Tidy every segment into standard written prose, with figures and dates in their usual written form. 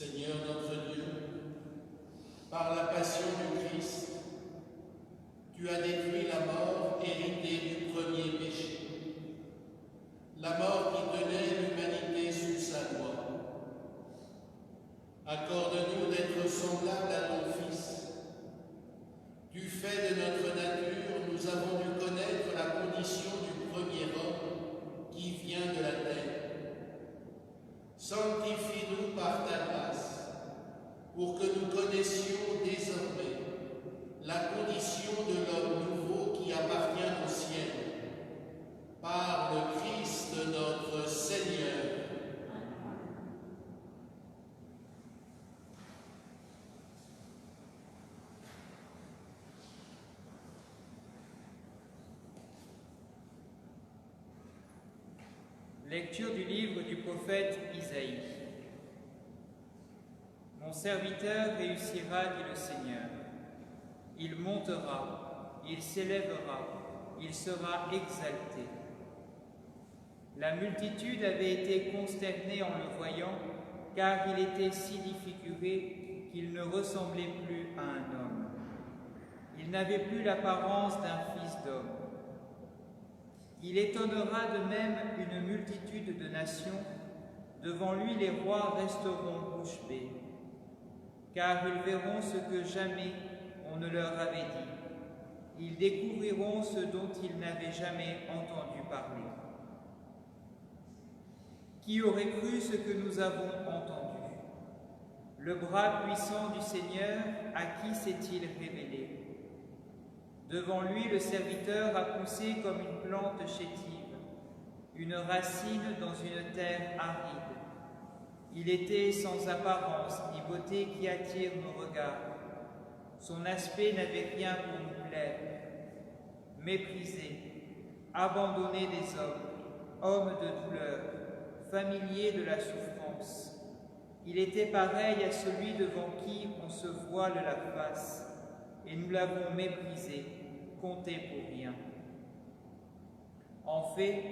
Seigneur notre Dieu, par la passion du Christ, tu as détruit la mort héritée du premier péché, la mort qui tenait l'humanité sous sa loi. Accorde-nous d'être semblables à ton Fils. Du fait de notre nature, nous avons dû connaître la condition du premier homme qui vient de la terre. Sanctifie-nous par ta grâce, pour que nous connaissions désormais la condition de l'homme nouveau qui appartient au ciel, par le Christ notre Seigneur. Lecture du livre du prophète Isaïe. Mon serviteur réussira, dit le Seigneur. Il montera, il s'élèvera, il sera exalté. La multitude avait été consternée en le voyant, car il était si défiguré qu'il ne ressemblait plus à un homme. Il n'avait plus l'apparence d'un fils d'homme. Il étonnera de même une multitude de nations. Devant lui, les rois resteront bouche bée, car ils verront ce que jamais on ne leur avait dit. Ils découvriront ce dont ils n'avaient jamais entendu parler. Qui aurait cru ce que nous avons entendu? Le bras puissant du Seigneur, à qui s'est-il révélé? Devant lui, le serviteur a poussé comme une plante chétive, une racine dans une terre aride. Il était sans apparence ni beauté qui attire nos regards. Son aspect n'avait rien pour nous plaire. Méprisé, abandonné des hommes, homme de douleur, familier de la souffrance. Il était pareil à celui devant qui on se voile la face, et nous l'avons méprisé, compté pour rien. En fait,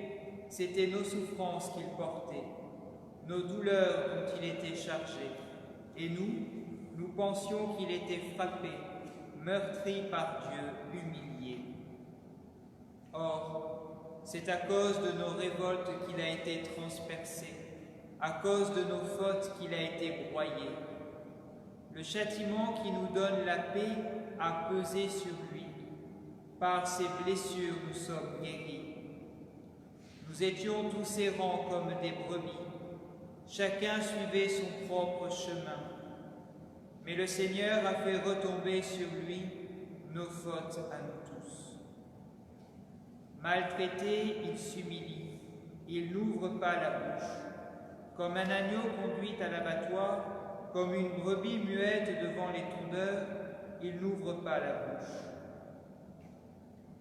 c'étaient nos souffrances qu'il portait, nos douleurs dont il était chargé, et nous pensions qu'il était frappé, meurtri par Dieu, humilié. Or, c'est à cause de nos révoltes qu'il a été transpercé, à cause de nos fautes qu'il a été broyé. Le châtiment qui nous donne la paix a pesé sur lui. Par ses blessures, nous sommes guéris. Nous étions tous errants comme des brebis. Chacun suivait son propre chemin. Mais le Seigneur a fait retomber sur lui nos fautes à nous tous. Maltraité, il s'humilie. Il n'ouvre pas la bouche. Comme un agneau conduit à l'abattoir, comme une brebis muette devant les tondeurs, il n'ouvre pas la bouche.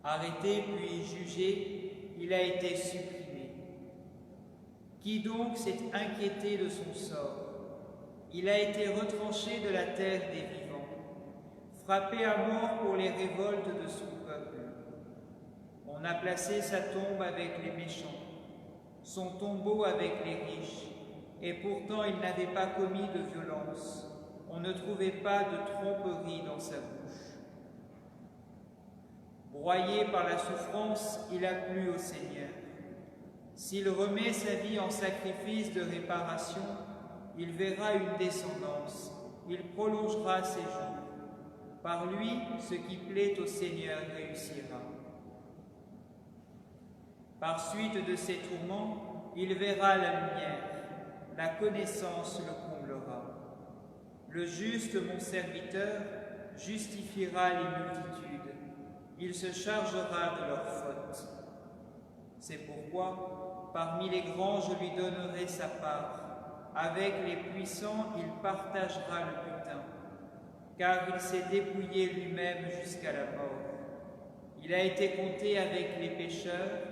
Arrêté puis jugé, il a été supprimé. Qui donc s'est inquiété de son sort? Il a été retranché de la terre des vivants, frappé à mort pour les révoltes de son peuple. On a placé sa tombe avec les méchants, son tombeau avec les riches, et pourtant il n'avait pas commis de violence. On ne trouvait pas de tromperie dans sa bouche. Broyé par la souffrance, il a plu au Seigneur. S'il remet sa vie en sacrifice de réparation, il verra une descendance, il prolongera ses jours. Par lui, ce qui plaît au Seigneur réussira. Par suite de ses tourments, il verra la lumière, la connaissance le comblera. Le juste, mon serviteur, justifiera les multitudes. Il se chargera de leurs fautes. C'est pourquoi, parmi les grands, je lui donnerai sa part. Avec les puissants, il partagera le butin, car il s'est dépouillé lui-même jusqu'à la mort. Il a été compté avec les pécheurs,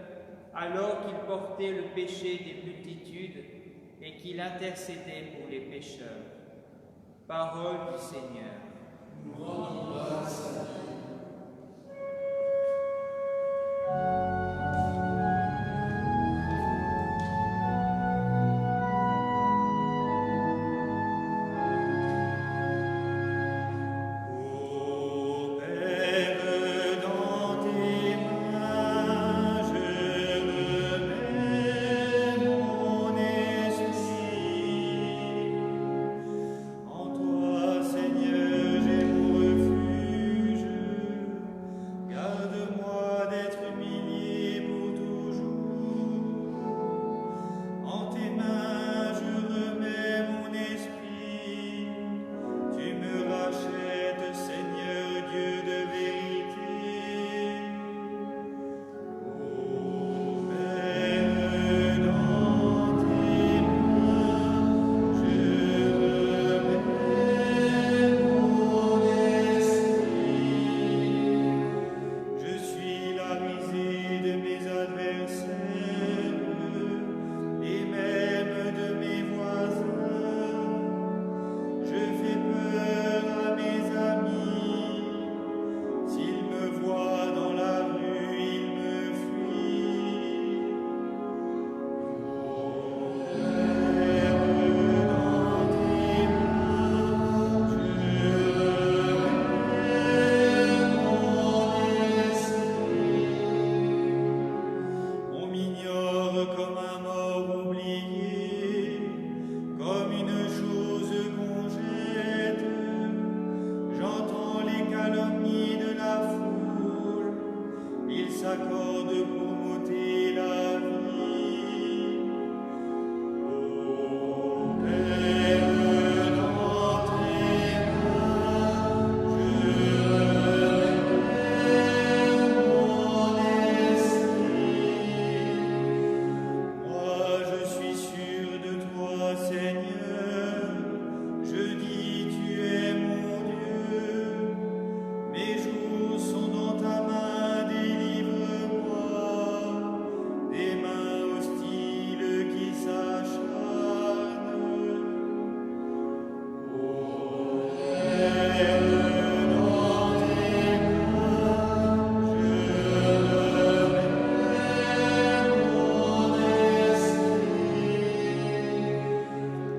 alors qu'il portait le péché des multitudes et qu'il intercédait pour les pécheurs. Parole du Seigneur. Nous rendons grâce à Dieu. s'accordent pour m'ôter la vie. Ô Père, dans tes mains, je remets mon esprit. Moi, je suis sûr de toi, Seigneur. Je dis, tu es mon Dieu. Mes jours sont dans ta main, délivre-moi des mains hostiles qui s'acharnent. Ô Père, dans tes mains, je remets mon esprit.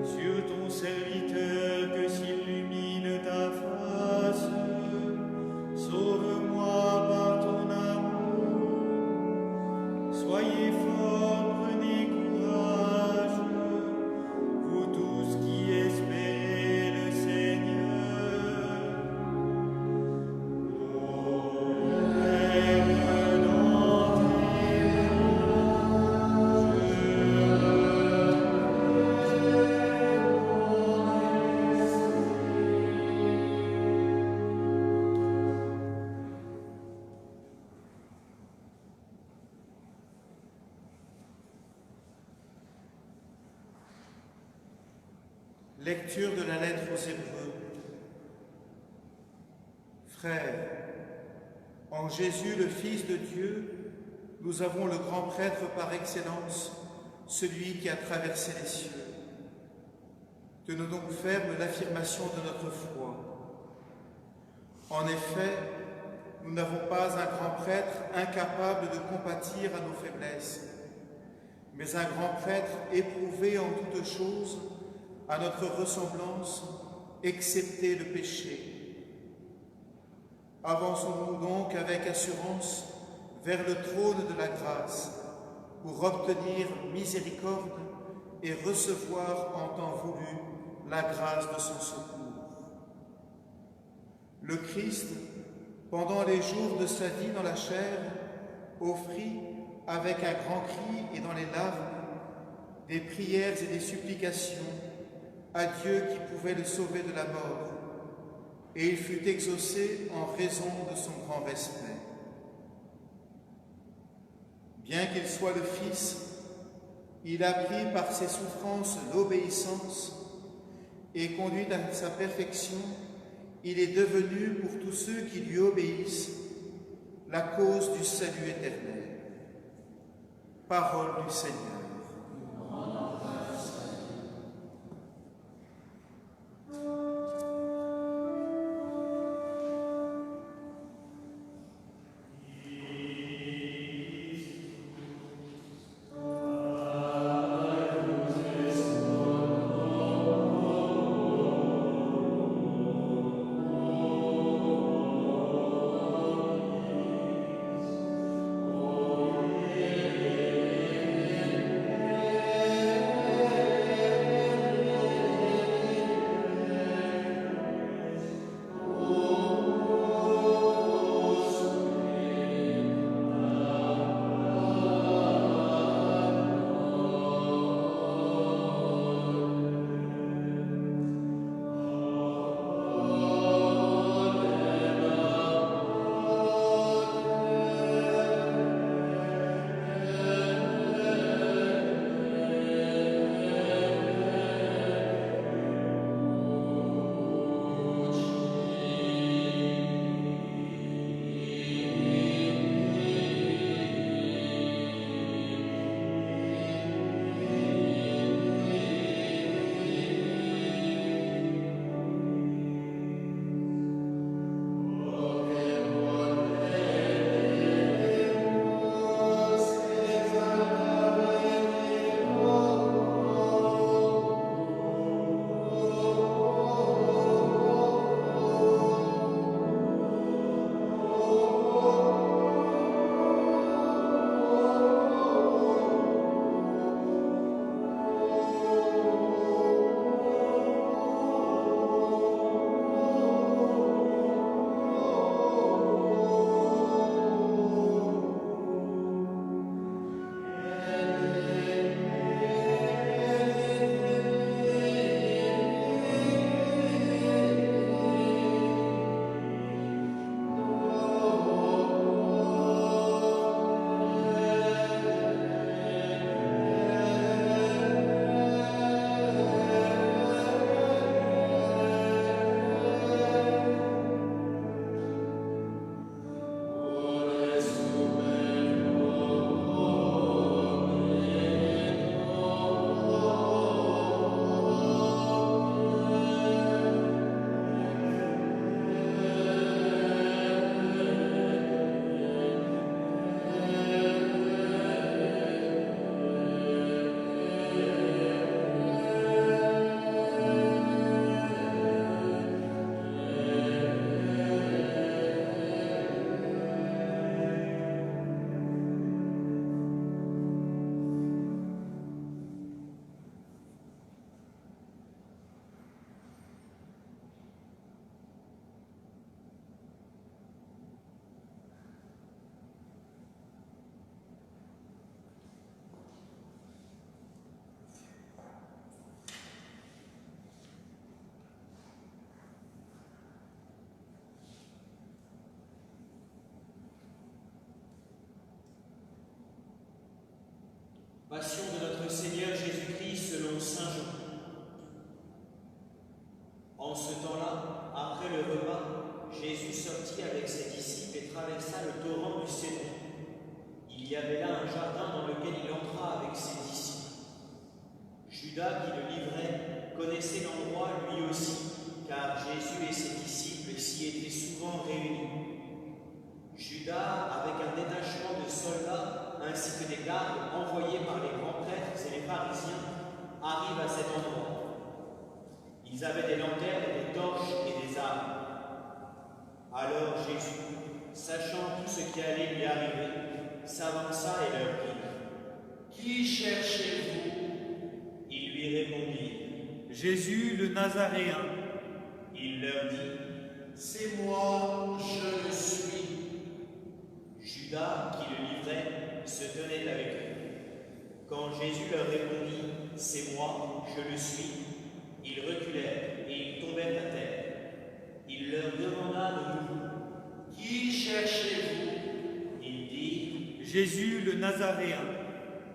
Sur ton serviteur que s'illumine ta face, sauve-moi par ton amour. Soyez forts, prenez courage, vous tous qui espérez le Seigneur. Ô Père, dans tes mains, Lecture de la lettre aux Hébreux. Frères, en Jésus, le Fils de Dieu, nous avons le grand prêtre par excellence, celui qui a traversé les cieux. Tenons donc ferme l'affirmation de notre foi. En effet, nous n'avons pas un grand prêtre incapable de compatir à nos faiblesses, mais un grand prêtre éprouvé en toutes choses, à notre ressemblance, excepté le péché. Avançons-nous donc avec assurance vers le trône de la grâce pour obtenir miséricorde et recevoir en temps voulu la grâce de son secours. Le Christ, pendant les jours de sa vie dans la chair, offrit avec un grand cri et dans les larmes des prières et des supplications à Dieu qui pouvait le sauver de la mort, et il fut exaucé en raison de son grand respect. Bien qu'il soit le Fils, il a pris par ses souffrances l'obéissance, et conduit à sa perfection, il est devenu pour tous ceux qui lui obéissent la cause du salut éternel. Parole du Seigneur. Passion de notre Seigneur Jésus-Christ selon Saint Jean. En ce temps-là, après le repas, Jésus sortit avec ses disciples et traversa le torrent du Cédron. Il y avait là un jardin dans lequel il entra avec ses disciples. Judas, qui le livrait, connaissait l'endroit lui aussi, car Jésus et ses disciples s'y étaient souvent réunis. Judas, avec un détachement de soldats ainsi que des gardes envoyés par les grands prêtres et les pharisiens, arrive à cet endroit. Ils avaient des lanternes, des torches et des armes. Alors Jésus, sachant tout ce qui allait lui arriver, s'avança et leur dit : Qui cherchez-vous ? Ils lui répondirent : Jésus le Nazaréen. Il leur dit : C'est moi, je le suis. Judas, qui le livrait, se tenait avec eux. Quand Jésus leur répondit : C'est moi, je le suis, ils reculèrent et ils tombèrent à terre. Il leur demanda de nouveau : Qui cherchez-vous ? Ils dirent : Jésus le Nazaréen.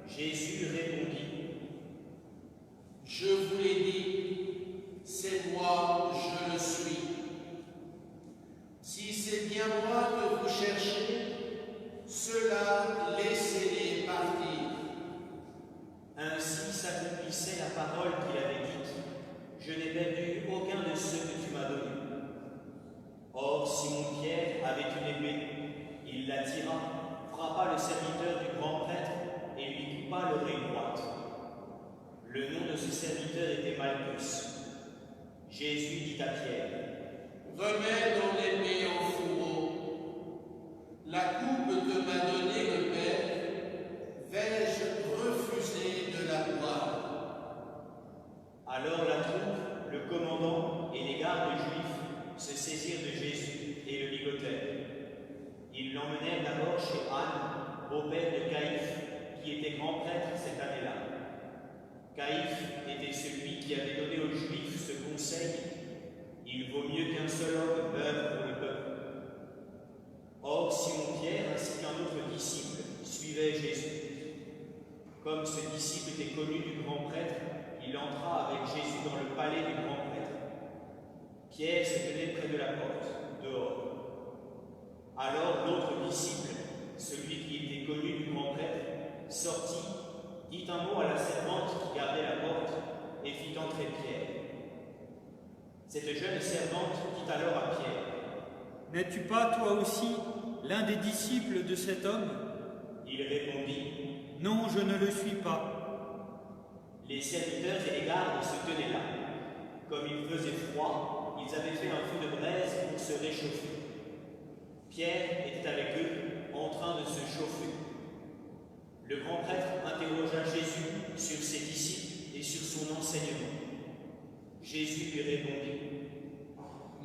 Jésus répondit : Je vous l'ai dit, c'est moi, je le suis. Si c'est bien moi que vous cherchez, cela laissez-les partir. Ainsi s'accomplissait la parole qu'il avait dite : Je n'ai perdu aucun de ceux que tu m'as donnés. Or, Simon-Pierre avait une épée. Il la tira, frappa le serviteur du grand prêtre et lui coupa l'oreille droite. Le nom de ce serviteur était Malchus. Jésus dit à Pierre : Remets ton épée en fourreau. La coupe que m'a donnée le Père, vais-je refuser de la boire ? Alors la troupe, le commandant et les gardes juifs se saisirent de Jésus et le ligotèrent. Ils l'emmenèrent d'abord chez Anne, beau-père de Caïphe, qui était grand prêtre cette année-là. Caïphe était celui qui avait donné aux Juifs ce conseil : il vaut mieux qu'un seul homme meure pour le peuple. Or, Simon-Pierre ainsi qu'un autre disciple suivaient Jésus. Comme ce disciple était connu du grand prêtre, il entra avec Jésus dans le palais du grand prêtre. Pierre se tenait près de la porte, dehors. Alors l'autre disciple, celui qui était connu du grand prêtre, sortit, dit un mot à la servante qui gardait la porte et fit entrer Pierre. Cette jeune servante dit alors à Pierre : N'es-tu pas toi aussi l'un des disciples de cet homme ? Il répondit : Non, je ne le suis pas. Les serviteurs et les gardes se tenaient là. Comme il faisait froid, ils avaient fait un feu de braise pour se réchauffer. Pierre était avec eux, en train de se chauffer. Le grand prêtre interrogea Jésus sur ses disciples et sur son enseignement. Jésus lui répondit :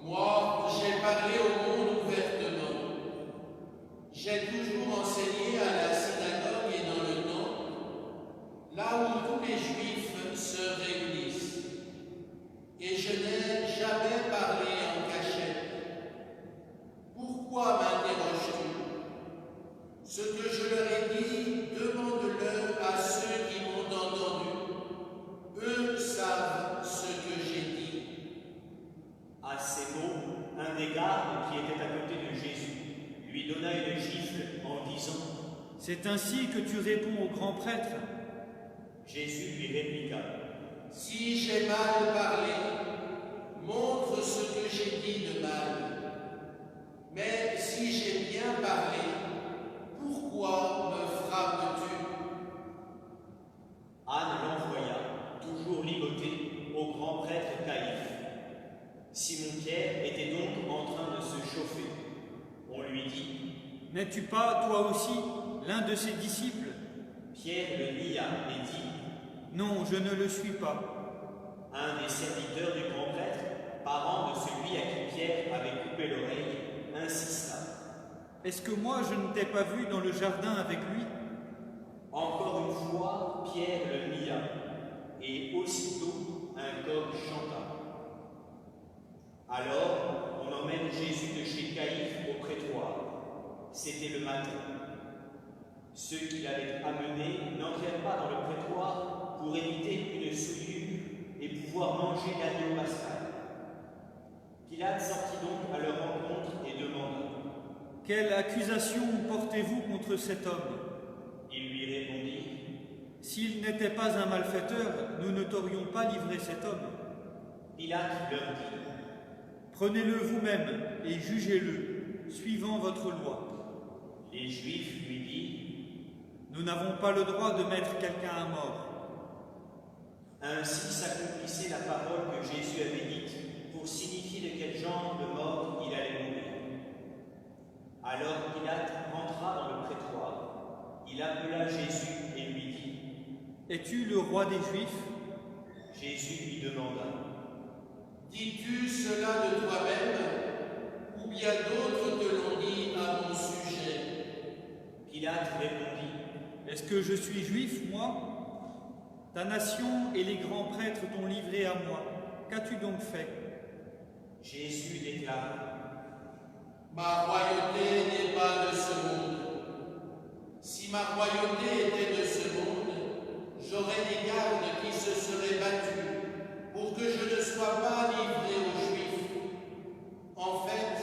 Moi, j'ai parlé au monde ouvertement. J'ai toujours enseigné à la synagogue et dans le temple, là où tous les Juifs se réunissent. Et je n'ai jamais parlé en cachette. Pourquoi m'interroges-tu ? Ce que je leur ai dit, demande-le à ceux qui m'ont entendu. Eux savent ce que j'ai dit. À ces mots, un des gardes qui était à côté de Jésus lui donna une gifle en disant : C'est ainsi que tu réponds au grand prêtre ? Jésus lui répliqua : Si j'ai mal parlé, montre ce que j'ai dit de mal. Mais si j'ai bien parlé, pourquoi me frappes-tu ? Anne l'envoya, toujours ligoté, au grand prêtre Caïphe. Simon-Pierre était donc en train de se chauffer. On lui dit : N'es-tu pas toi aussi l'un de ses disciples ? Pierre le nia et dit : Non, je ne le suis pas. Un des serviteurs du grand prêtre, parent de celui à qui Pierre avait coupé l'oreille, insista : Est-ce que moi je ne t'ai pas vu dans le jardin avec lui ? Encore une fois, Pierre le nia, et aussitôt un coq chanta. Alors, on emmène Jésus de chez Caïphe au prétoire. C'était le matin. Ceux qui l'avaient amené n'entrèrent pas dans le prétoire pour éviter une souillure et pouvoir manger l'agneau pascal. Pilate sortit donc à leur rencontre et demanda: Quelle accusation portez-vous contre cet homme? Ils lui répondirent: S'il n'était pas un malfaiteur, nous ne t'aurions pas livré cet homme. Pilate leur dit: Prenez-le vous-même et jugez-le, suivant votre loi. Les Juifs lui dirent: Nous n'avons pas le droit de mettre quelqu'un à mort. Ainsi s'accomplissait la parole que Jésus avait dite pour signifier de quel genre de mort il allait mourir. Alors Pilate rentra dans le prétoire. Il appela Jésus et lui dit: Es-tu le roi des Juifs? Jésus lui demanda: Dis-tu cela de toi-même, ou bien d'autres te l'ont dit à mon sujet? Pilate répondit: Est-ce que je suis juif, moi? Ta nation et les grands prêtres t'ont livré à moi. Qu'as-tu donc fait? Jésus déclara: Ma royauté n'est pas de ce monde. Si ma royauté était de ce monde, j'aurais des gardes qui se seraient battus pour que je ne sois pas livré aux Juifs. En fait,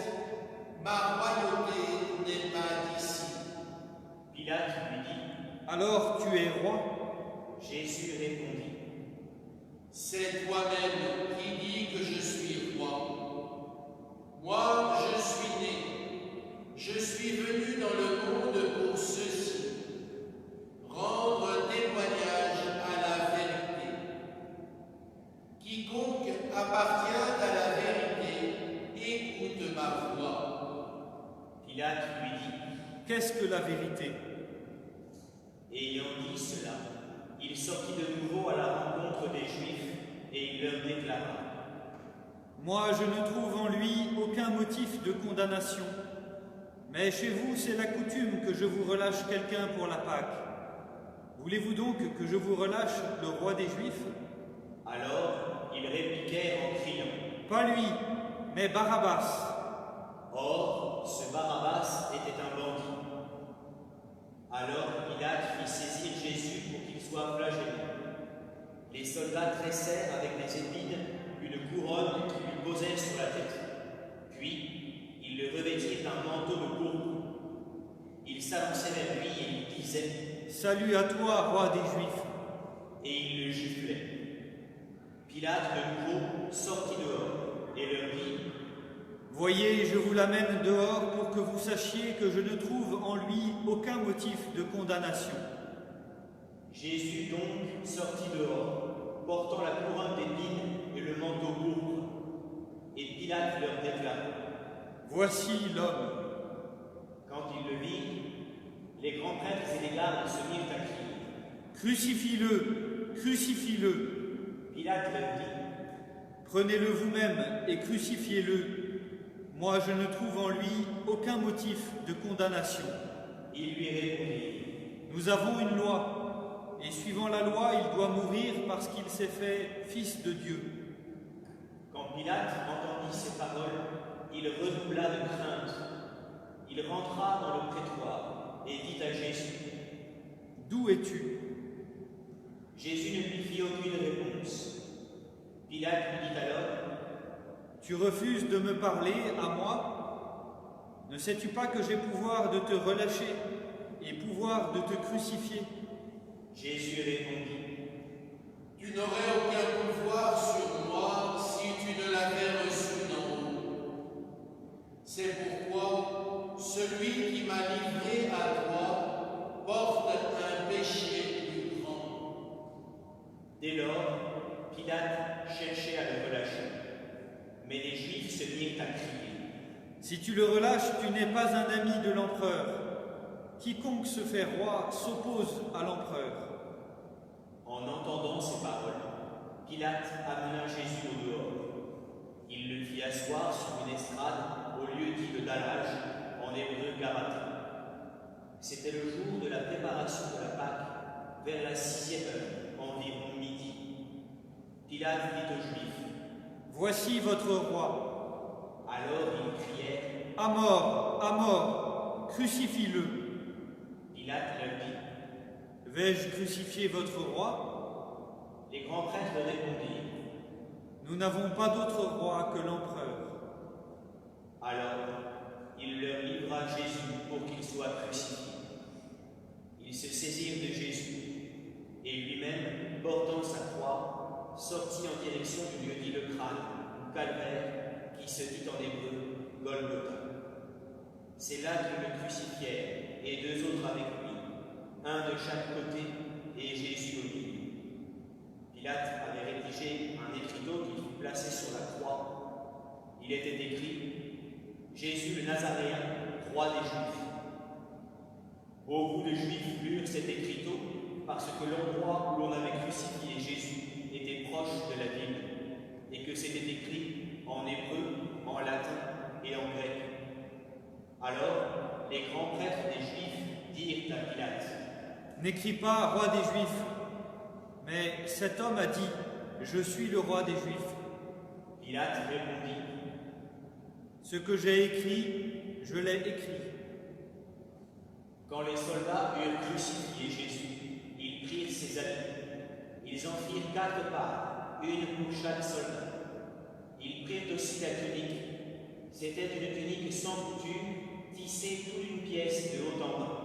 ma royauté n'est pas d'ici. Pilate lui dit: Alors tu es roi? Jésus répondit: C'est toi-même qui dis que je suis roi. Moi, je suis né. Je suis venu dans le monde pour ceci: rendre témoignage à la vérité. Quiconque appartient à la vérité écoute ma voix. Pilate lui dit: Qu'est-ce que la vérité? Ayant dit cela, il sortit de nouveau à la rencontre des Juifs et il leur déclara: Moi, je ne trouve en lui aucun motif de condamnation. Mais chez vous, c'est la coutume que je vous relâche quelqu'un pour la Pâque. Voulez-vous donc que je vous relâche le roi des Juifs? Alors ils répliquèrent en criant: Pas lui, mais Barabbas. Or, ce Barabbas était un bandit. Alors Pilate fit saisir Jésus pour qu'il soit flagellé. Les soldats tressèrent avec des épines une couronne qui lui posèrent sur la tête. Puis, ils le revêtirent d'un manteau de pourpre. Ils s'avançaient vers lui et lui disaient: Salut à toi, roi des Juifs. Et ils le giflaient. Pilate de nouveau sortit dehors et leur dit: Voyez, je vous l'amène dehors pour que vous sachiez que je ne trouve en lui aucun motif de condamnation. Jésus donc sortit dehors, portant la couronne d'épines et le manteau pourpre. Et Pilate leur déclara: Voici l'homme. Quand ils le virent, les grands prêtres et les gardes se mirent à crier: Crucifie-le, crucifie-le. Pilate leur dit: Prenez-le vous-même et crucifiez-le. Moi, je ne trouve en lui aucun motif de condamnation. Ils lui répondirent: Nous avons une loi, et suivant la loi, il doit mourir parce qu'il s'est fait fils de Dieu. Quand Pilate entendit ces paroles, il redoubla de crainte. Il rentra dans le prétoire et dit à Jésus: D'où es-tu? Jésus ne lui fit aucune réponse. Pilate lui dit alors: Tu refuses de me parler à moi? Ne sais-tu pas que j'ai pouvoir de te relâcher et pouvoir de te crucifier? Jésus répondit: Tu n'aurais aucun pouvoir sur moi si tu ne l'avais reçu d'en haut. C'est pourquoi celui qui m'a livré à toi porte un péché plus grand. Dès lors, Pilate cherchait à le relâcher. Mais les Juifs se mirent à crier: Si tu le relâches, tu n'es pas un ami de l'empereur. Quiconque se fait roi s'oppose à l'empereur. En entendant ces paroles, Pilate amena Jésus au dehors. Il le fit asseoir sur une estrade au lieu dit le dallage, en hébreu Gabbatha. C'était le jour de la préparation de la Pâque, vers la 6e heure, environ midi. Pilate dit aux Juifs: Voici votre roi. Alors ils crièrent: À mort, crucifie-le. Pilate leur dit: Vais-je crucifier votre roi? Les grands prêtres répondirent, Nous n'avons pas d'autre roi que l'empereur. alors il leur livra Jésus pour qu'il soit crucifié. Ils se saisirent de Jésus, et lui-même, portant sa croix, sortit en direction du lieu dit le crâne, ou calvaire, qui se dit en hébreu Golgotha. C'est là qu'ils le crucifièrent, et 2 autres avec lui, un de chaque côté, et Jésus au milieu. Pilate avait rédigé un écriteau qui fut placé sur la croix. Il était écrit « Jésus le Nazaréen, roi des Juifs ». Beaucoup de Juifs lurent cet écriteau parce que l'endroit où l'on avait crucifié Jésus était proche de la ville et que c'était écrit en hébreu, en latin et en grec. Alors, les grands prêtres des Juifs dirent à Pilate « N'écris pas roi des Juifs, mais cet homme a dit, je suis le roi des Juifs. Pilate répondit « Ce que j'ai écrit, je l'ai écrit. Quand les soldats eurent crucifié Jésus, ils prirent ses habits. Ils en firent 4 parts, une pour chaque soldat. Ils prirent aussi la tunique. C'était une tunique sans couture, tissée toute une pièce de haut en bas.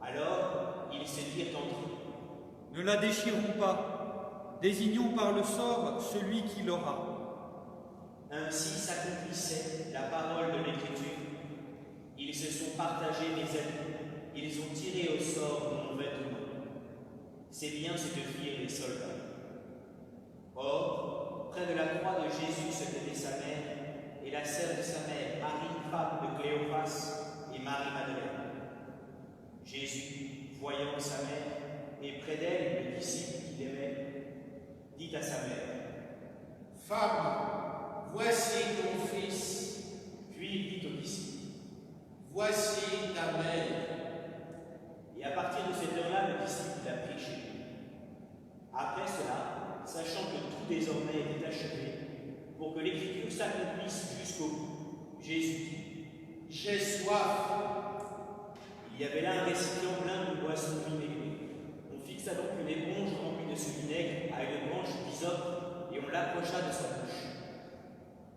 Alors, ils se dirent entre eux. Ne la déchirons pas, désignons par le sort celui qui l'aura. Ainsi s'accomplissait la parole de l'Écriture. Ils se sont partagés mes habits. Ils ont tiré au sort mon vêtement. C'est bien ce que firent les soldats. Or, près de la croix de Jésus se tenait sa mère et la sœur de sa mère, Marie, femme de Cléophas, et Marie-Madeleine. Jésus, voyant sa mère, et près d'elle le disciple qu'il aimait, dit à sa mère, « Femme, voici ton fils. » Puis il dit au disciple, « Voici ta mère. » Et à partir de cette heure-là, le disciple l'a pris chez lui. Après cela, sachant que tout désormais était achevé, pour que l'Écriture s'accomplisse jusqu'au bout, Jésus dit, « J'ai soif. » Il y avait là un récipient plein de boisson vinaigrée. On fixa donc une éponge remplie de ce vinaigre à une branche d'hysope et on l'approcha de sa bouche.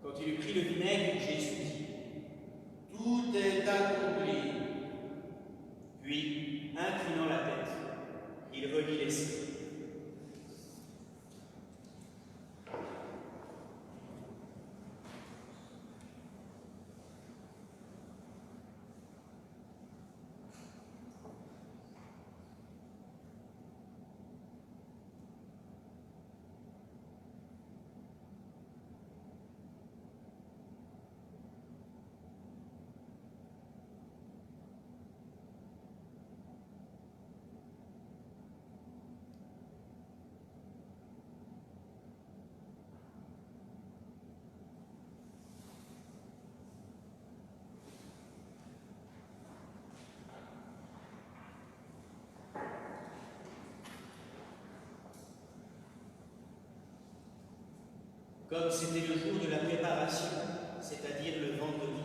Quand il eut pris le vinaigre, Jésus dit, « Tout est accompli. » Puis, inclinant la tête, il relit les cieux. Comme c'était le jour de la préparation, c'est-à-dire le vendredi,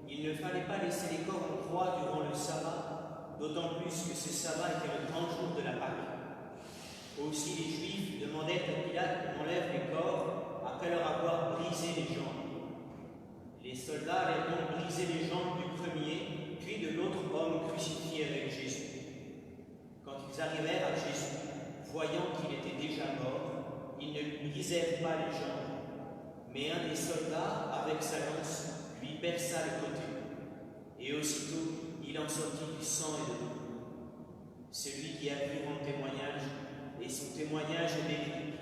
il ne fallait pas laisser les corps en croix durant le sabbat, d'autant plus que ce sabbat était le grand jour de la Pâque. Aussi les Juifs demandaient à Pilate qu'on enlève les corps après leur avoir brisé les jambes. Les soldats allaient donc briser les jambes du premier, puis de l'autre homme crucifié avec Jésus. Quand ils arrivèrent à Jésus, voyant qu'il était déjà mort, ils ne lui brisèrent pas les jambes. Mais un des soldats, avec sa lance, lui perça le côté. Et aussitôt, il en sortit du sang et de l'eau. Celui qui a pu rendre témoignage, et son témoignage est véridique,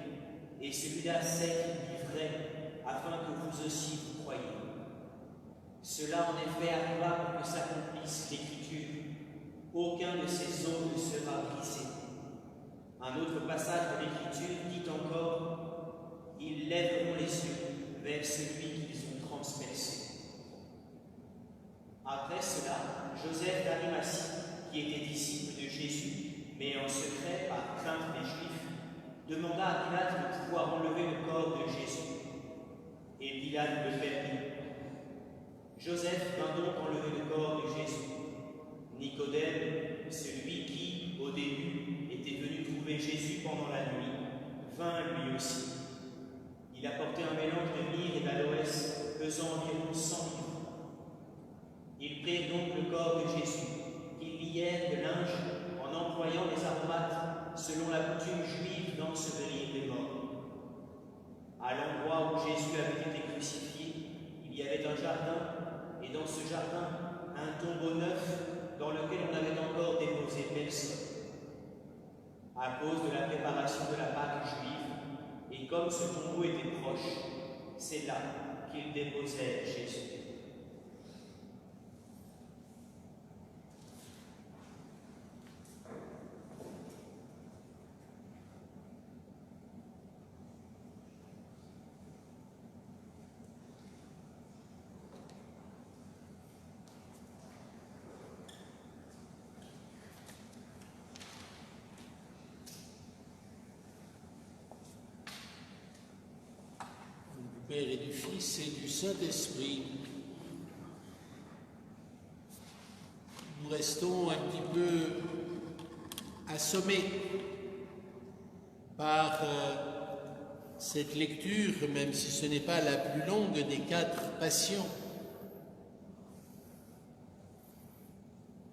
et celui-là sait qu'il dit vrai, afin que vous aussi vous croyiez. Cela en effet arriva pour que s'accomplisse l'Écriture. Aucun de ces os ne sera brisé. Un autre passage de l'Écriture dit encore, ils lèveront les yeux vers celui qu'ils ont transpercé. Après cela, Joseph d'Arimathie, qui était disciple de Jésus, mais en secret par crainte des Juifs, demanda à Pilate de pouvoir enlever le corps de Jésus. Et Pilate le permit. Joseph vint donc enlever le corps de Jésus. Nicodème, celui qui, au début, que Jésus, pendant la nuit, vint lui aussi. Il apportait un mélange de myrrhe et d'aloès pesant environ 100 livres. Ils prirent donc le corps de Jésus, qu'ils lièrent de linge en employant les aromates selon la coutume juive d'ensevelir les morts. À l'endroit où Jésus avait été crucifié, il y avait un jardin, et dans ce jardin, un tombeau neuf dans lequel on avait encore déposé personne. À cause de la préparation de la Pâque juive, et comme ce tombeau était proche, c'est là qu'ils déposèrent Jésus. Du Père et du Fils et du Saint-Esprit. Nous restons un petit peu assommés par cette lecture, même si ce n'est pas la plus longue des 4 passions.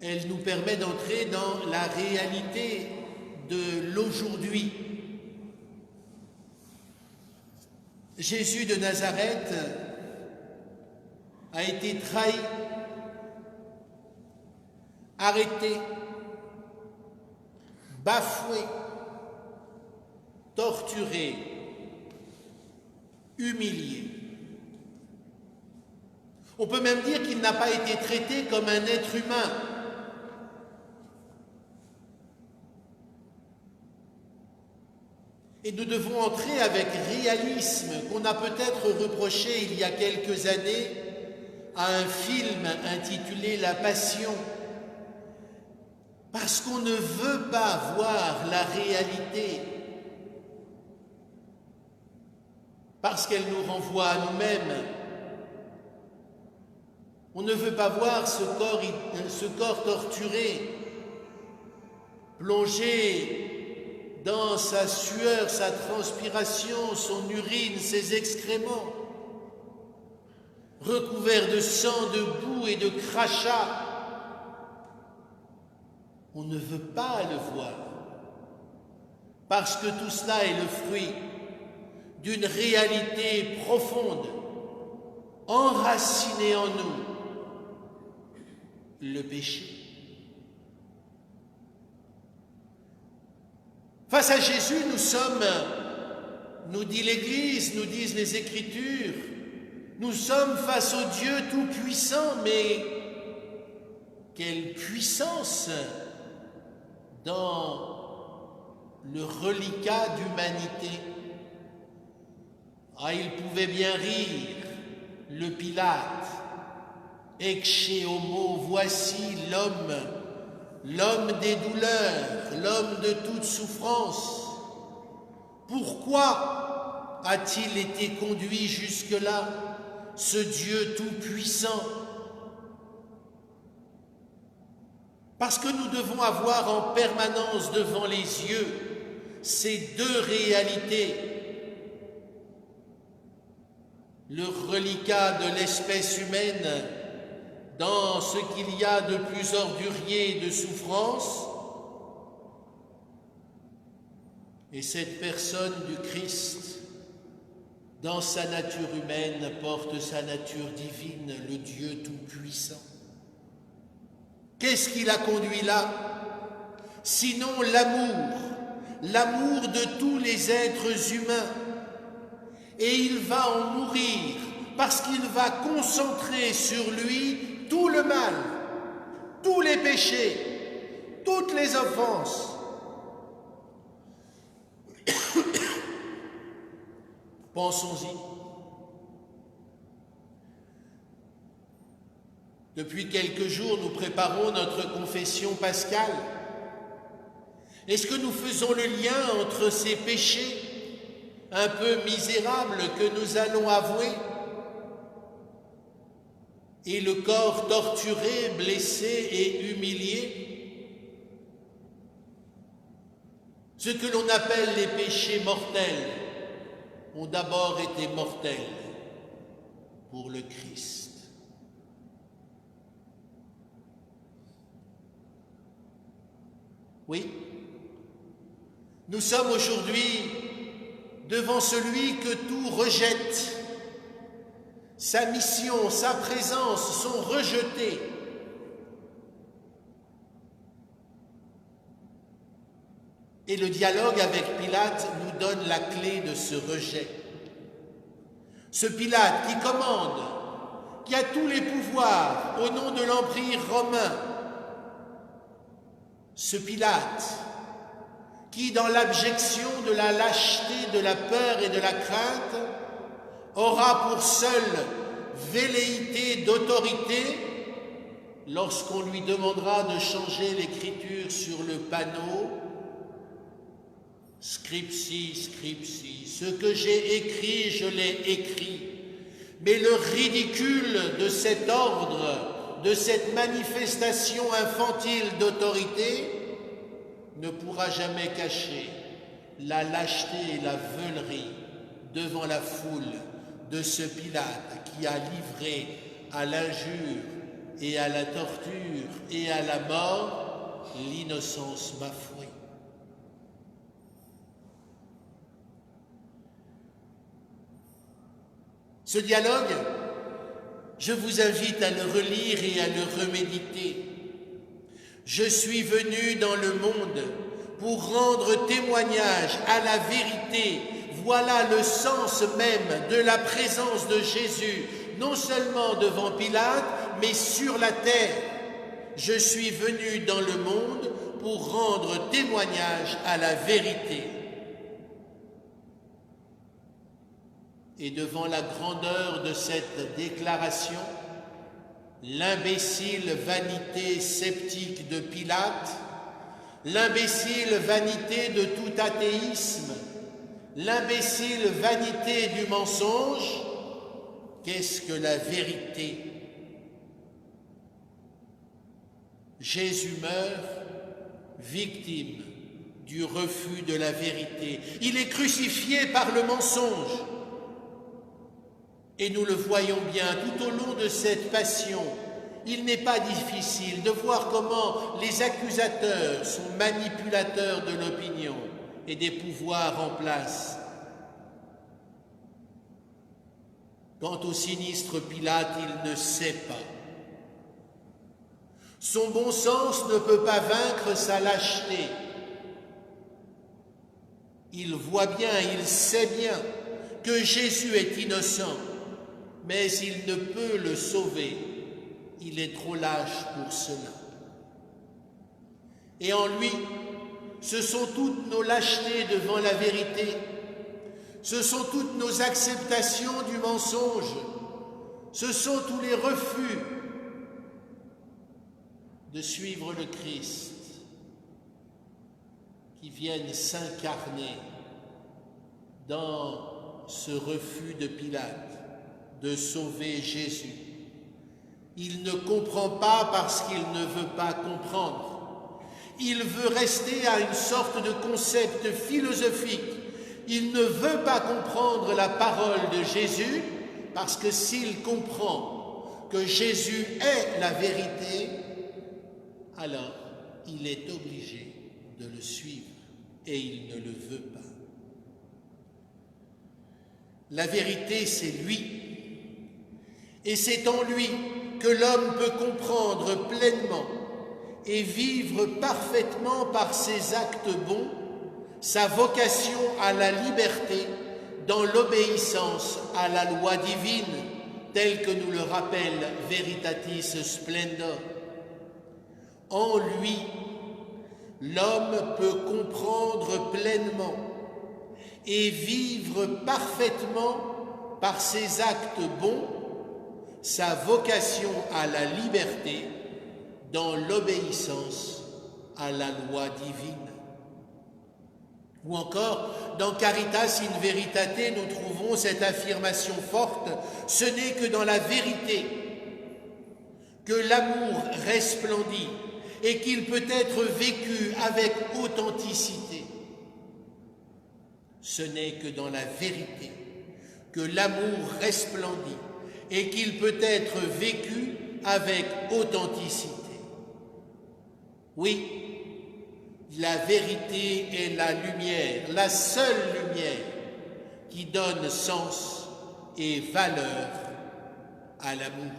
Elle nous permet d'entrer dans la réalité de l'aujourd'hui. Jésus de Nazareth a été trahi, arrêté, bafoué, torturé, humilié. On peut même dire qu'il n'a pas été traité comme un être humain. Et nous devons entrer avec réalisme, qu'on a peut-être reproché il y a quelques années à un film intitulé La Passion, parce qu'on ne veut pas voir la réalité, parce qu'elle nous renvoie à nous-mêmes. On ne veut pas voir ce corps torturé, plongé dans sa sueur, sa transpiration, son urine, ses excréments, recouvert de sang, de boue et de crachats. On ne veut pas le voir, parce que tout cela est le fruit d'une réalité profonde, enracinée en nous, le péché. Face à Jésus, nous dit l'Église, nous disent les Écritures, nous sommes face au Dieu Tout-Puissant, mais quelle puissance dans le reliquat d'humanité. Ah, il pouvait bien rire, le Pilate, ecce homo, voici l'homme des douleurs, l'homme de toute souffrance. Pourquoi a-t-il été conduit jusque-là, ce Dieu tout-puissant? Parce que nous devons avoir en permanence devant les yeux ces 2 réalités. Le reliquat de l'espèce humaine dans ce qu'il y a de plus ordurier et de souffrance, et cette personne du Christ, dans sa nature humaine, porte sa nature divine, le Dieu tout-puissant. Qu'est-ce qui l'a conduit là? Sinon l'amour de tous les êtres humains. Et il va en mourir parce qu'il va concentrer sur lui tout le mal, tous les péchés, toutes les offenses. Pensons-y. Depuis quelques jours, nous préparons notre confession pascale. Est-ce que nous faisons le lien entre ces péchés un peu misérables que nous allons avouer et le corps torturé, blessé et humilié? Ce que l'on appelle les péchés mortels ont d'abord été mortels pour le Christ. Oui, nous sommes aujourd'hui devant celui que tout rejette. Sa mission, sa présence sont rejetées. Et le dialogue avec Pilate nous donne la clé de ce rejet. Ce Pilate qui commande, qui a tous les pouvoirs au nom de l'Empire romain. Ce Pilate qui, dans l'abjection de la lâcheté, de la peur et de la crainte, aura pour seule velléité d'autorité lorsqu'on lui demandera de changer l'écriture sur le panneau. Scripsi, scripsi, ce que j'ai écrit, je l'ai écrit. Mais le ridicule de cet ordre, de cette manifestation infantile d'autorité, ne pourra jamais cacher la lâcheté et la veulerie devant la foule de ce Pilate qui a livré à l'injure et à la torture et à la mort l'innocence bafouée. Ce dialogue, je vous invite à le relire et à le reméditer. Je suis venu dans le monde pour rendre témoignage à la vérité. Voilà le sens même de la présence de Jésus, non seulement devant Pilate, mais sur la terre. Je suis venu dans le monde pour rendre témoignage à la vérité. Et devant la grandeur de cette déclaration, l'imbécile vanité sceptique de Pilate, l'imbécile vanité de tout athéisme, l'imbécile vanité du mensonge, qu'est-ce que la vérité? Jésus meurt victime du refus de la vérité. Il est crucifié par le mensonge. Et nous le voyons bien tout au long de cette passion. Il n'est pas difficile de voir comment les accusateurs sont manipulateurs de l'opinion et des pouvoirs en place. Quant au sinistre Pilate, il ne sait pas. Son bon sens ne peut pas vaincre sa lâcheté. Il voit bien, il sait bien que Jésus est innocent. Mais il ne peut le sauver, il est trop lâche pour cela. Et en lui, ce sont toutes nos lâchetés devant la vérité, ce sont toutes nos acceptations du mensonge, ce sont tous les refus de suivre le Christ qui viennent s'incarner dans ce refus de Pilate de sauver Jésus. Il ne comprend pas parce qu'il ne veut pas comprendre. Il veut rester à une sorte de concept philosophique. Il ne veut pas comprendre la parole de Jésus parce que s'il comprend que Jésus est la vérité, alors il est obligé de le suivre et il ne le veut pas. La vérité, c'est lui. Et c'est en lui que l'homme peut comprendre pleinement et vivre parfaitement par ses actes bons sa vocation à la liberté dans l'obéissance à la loi divine, telle que nous le rappelle Veritatis Splendor. En lui, l'homme peut comprendre pleinement et vivre parfaitement par ses actes bons sa vocation à la liberté dans l'obéissance à la loi divine. Ou encore, dans Caritas in Veritate, nous trouvons cette affirmation forte, ce n'est que dans la vérité que l'amour resplendit et qu'il peut être vécu avec authenticité. ce n'est que dans la vérité que l'amour resplendit et qu'il peut être vécu avec authenticité. Oui, la vérité est la lumière, la seule lumière qui donne sens et valeur à l'amour.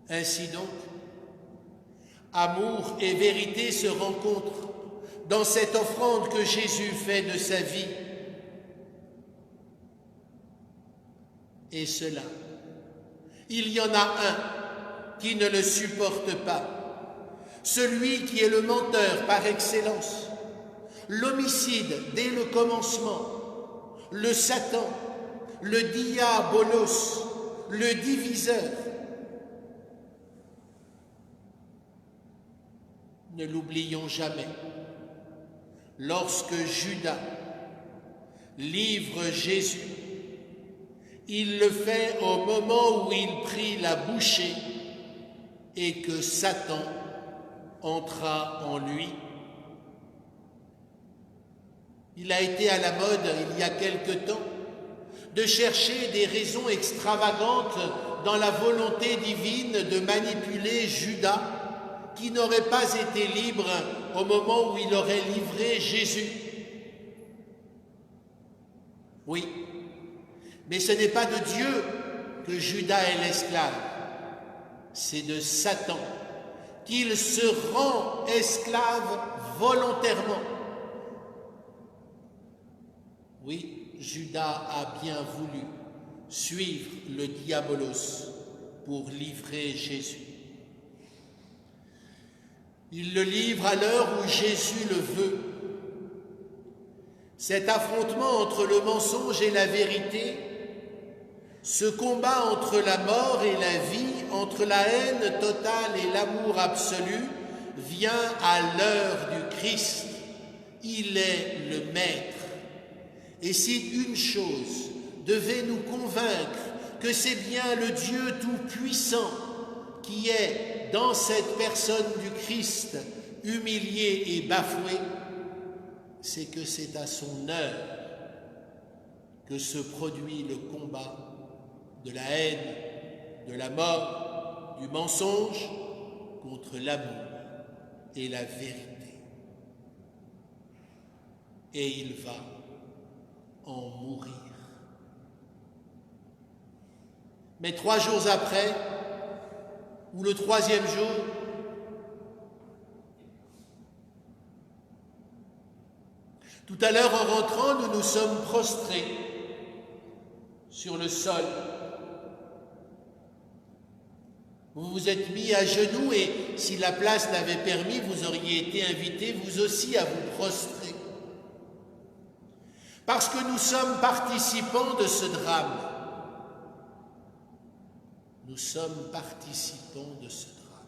Ainsi donc, amour et vérité se rencontrent dans cette offrande que Jésus fait de sa vie. Et cela, il y en a un qui ne le supporte pas, celui qui est le menteur par excellence, l'homicide dès le commencement, le Satan, le diabolos, le diviseur. Ne l'oublions jamais. Lorsque Judas livre Jésus, il le fait au moment où il prit la bouchée et que Satan entra en lui. Il a été à la mode il y a quelque temps de chercher des raisons extravagantes dans la volonté divine de manipuler Judas, qui n'aurait pas été libre au moment où il aurait livré Jésus. Oui, mais ce n'est pas de Dieu que Judas est l'esclave, c'est de Satan qu'il se rend esclave volontairement. Oui, Judas a bien voulu suivre le diabolos pour livrer Jésus. Il le livre à l'heure où Jésus le veut. Cet affrontement entre le mensonge et la vérité, ce combat entre la mort et la vie, entre la haine totale et l'amour absolu, vient à l'heure du Christ. Il est le Maître. Et si une chose devait nous convaincre que c'est bien le Dieu Tout-Puissant qui est dans cette personne du Christ, humilié et bafoué, c'est que c'est à son heure que se produit le combat de la haine, de la mort, du mensonge contre l'amour et la vérité. Et il va en mourir. Mais 3 jours après, ou le 3e jour, tout à l'heure en rentrant, nous nous sommes prostrés sur le sol. Vous vous êtes mis à genoux et si la place l'avait permis, vous auriez été invités vous aussi à vous prostrer. Parce que nous sommes participants de ce drame. Nous sommes participants de ce drame.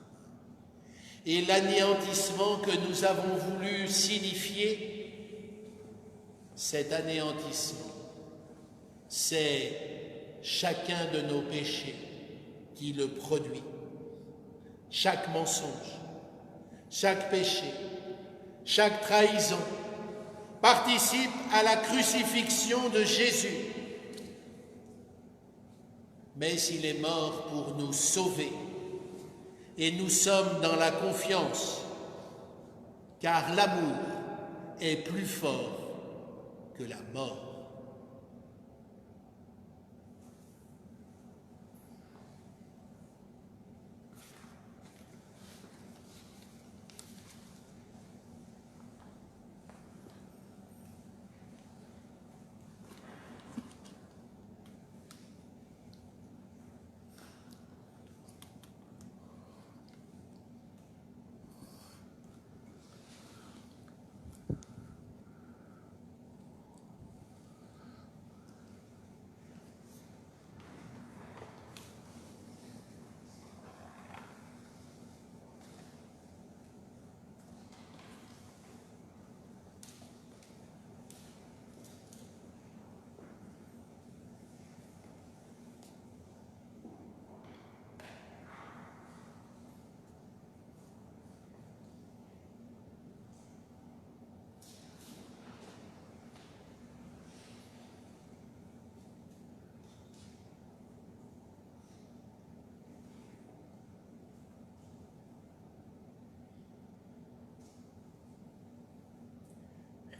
Et l'anéantissement que nous avons voulu signifier, cet anéantissement, c'est chacun de nos péchés qui le produit. Chaque mensonge, chaque péché, chaque trahison participe à la crucifixion de Jésus. Mais il est mort pour nous sauver et nous sommes dans la confiance, car l'amour est plus fort que la mort.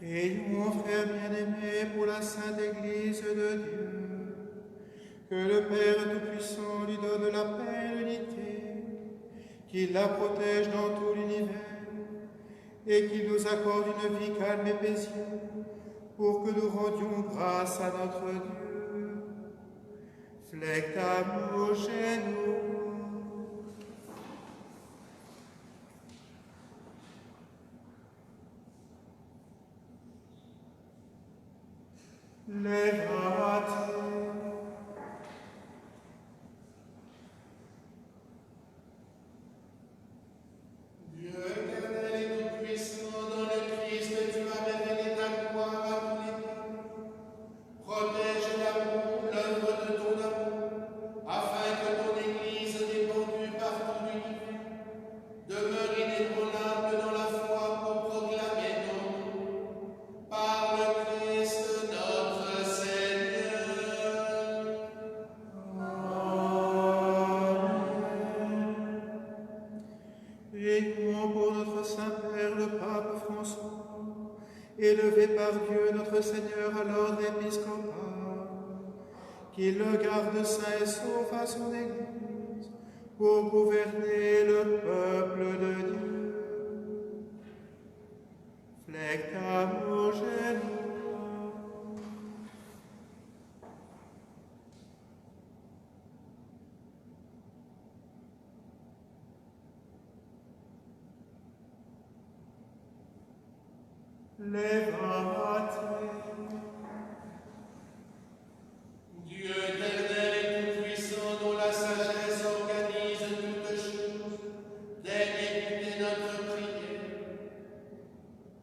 Prions, frères bien-aimés, pour la Sainte Église de Dieu, que le Père Tout-Puissant lui donne la paix et l'unité, qu'il la protège dans tout l'univers, et qu'il nous accorde une vie calme et paisible, pour que nous rendions grâce à notre Dieu. Flectamus genus. Levate. Dieu éternel et tout-puissant, dans le Christ, tu as révélé ta gloire à tous les peuples. Protège l'amour, l'œuvre de ton amour, afin que ton Église, répandue par tout l'univers, demeure inébranlable dans la foi pour proclamer ton nom. Par le Christ notre Seigneur. Prions pour notre Saint-Père, le Pape François, élevé par Dieu notre Seigneur à l'ordre épiscopal, qu'il le garde saint et sauf à son Église, pour gouverner le peuple de Dieu. Flectamus genus. Levate. Dieu éternel et tout-puissant, dont la sagesse organise toutes choses, daigne écouter notre prière.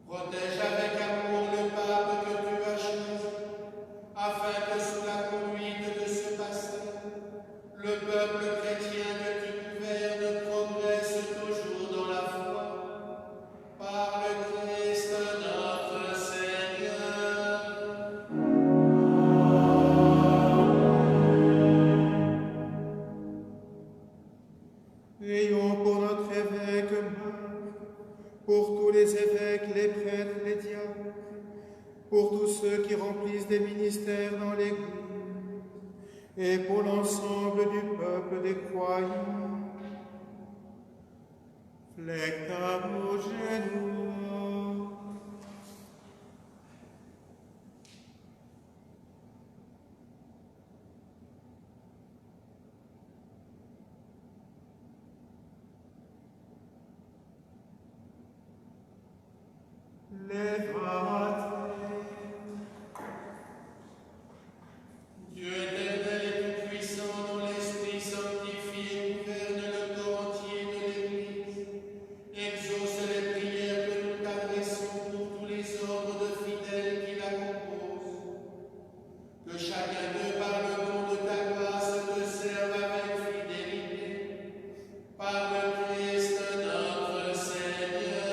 Protège avec amour le pape que tu as choisi, afin que sous la conduite de ce pasteur, le peuple chrétien que tu gouvernes progresse toujours dans la foi. Par le Christ notre Seigneur. Prions pour notre évêque Marc, pour tous les évêques, les prêtres, les diacres, pour tous ceux qui remplissent des ministères dans l'Église, et pour l'ensemble du peuple des croyants. Flectamus genus. Levate. Dieu éternel et tout-puissant, dont l'Esprit sanctifie et gouverne le corps entier de l'Église, exauce les prières que nous t'adressons pour tous les ordres de fidèles qui la composent. Que chacun d'eux, par le don de ta grâce, te serve avec fidélité. Par le Christ notre Seigneur.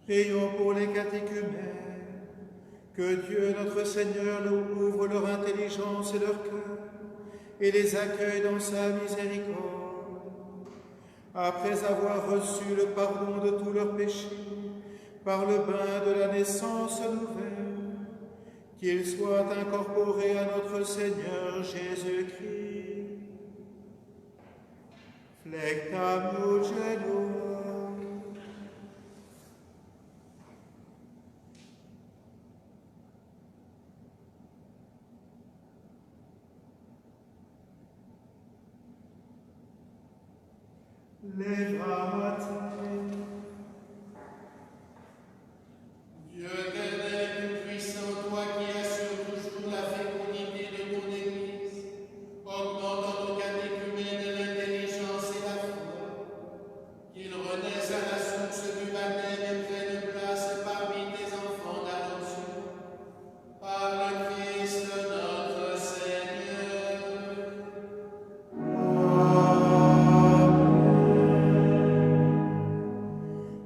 Prions pour les catéchumènes, que Dieu notre Seigneur leur ouvre leur intelligence et leur cœur, et les accueille dans sa miséricorde. Après avoir reçu le pardon de tous leurs péchés, par le bain de la naissance nouvelle, qu'ils soient incorporés à notre Seigneur Jésus-Christ. Flectamus genus. Levate. Dieu éternel et tout-puissant, toi qui assures toujours la fécondité de ton Église, augmente dans nos catéchumènes l'intelligence et la foi, qu'ils renaissent à la source du baptême et prennent place parmi tes enfants d'adoption. Par le Christ notre Seigneur.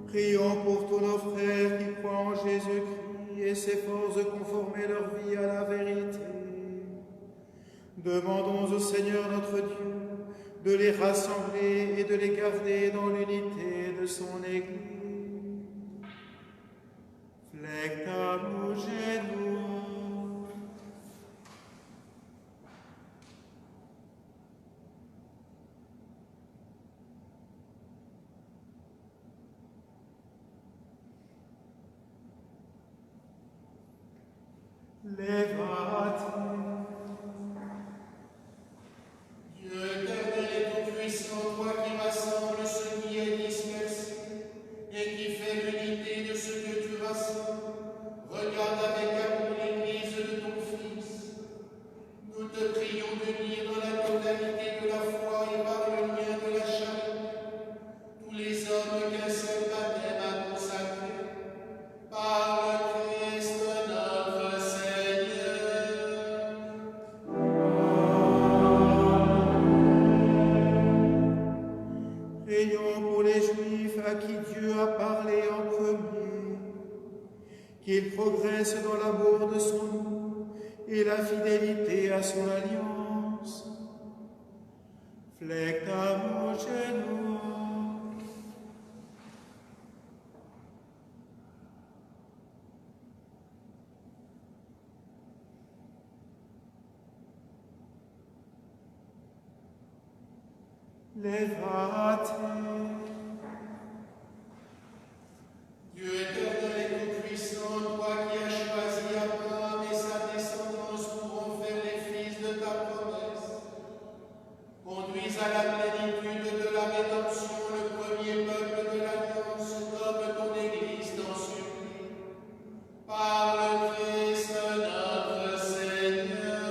Prions pour tous nos frères qui croient en Jésus-Christ et s'efforcent de conformer leur vie à la vérité. Demandons au Seigneur notre Dieu de les rassembler et de les garder dans l'unité de son Église. Flecta Mogenum. Levate. Dieu éternel et tout-puissant, toi qui rassembles ce qui est dispersé et qui fait l'unité de ce que tu rassembles, regarde avec amour l'Église de ton Fils. Nous te prions d'unir dans la totalité de la foi et par le lien de la charité tous les hommes qu'un seul baptême a consacrés par le Christ notre Seigneur. Prions pour les Juifs à qui Dieu a parlé en premier, qu'ils progressent dans l'amour de son nom et la fidélité à son alliance. Flecta Mogenum. Levate. Dieu éternel et tout-puissant, toi qui as choisi Abraham et sa descendance pour en faire les fils de ta promesse, conduis à la plénitude de la rédemption le premier peuple de l'Alliance comme ton Église t'en supplie. Par le Christ notre Seigneur.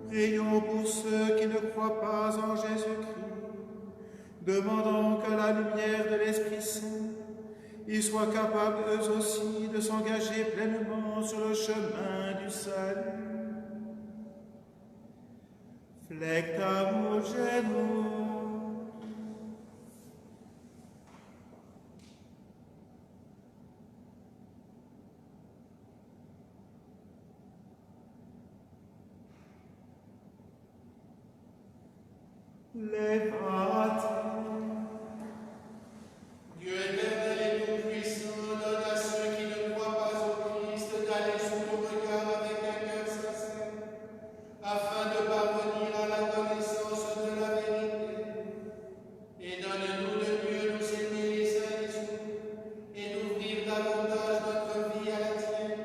Prions pour ceux qui ne croient pas en Jésus-Christ, demandant qu'à la lumière de l'Esprit Saint, ils soient capables eux aussi de s'engager pleinement sur le chemin du salut. Flecta Mogenum. Levate. Dieu éternel et tout-puissant, donne à ceux qui ne croient pas au Christ d'aller sous ton regard avec un cœur sincère, afin de parvenir à la connaissance de la vérité. Et donne-nous de mieux nous aimer les uns les autres et d'ouvrir davantage notre vie à la tienne,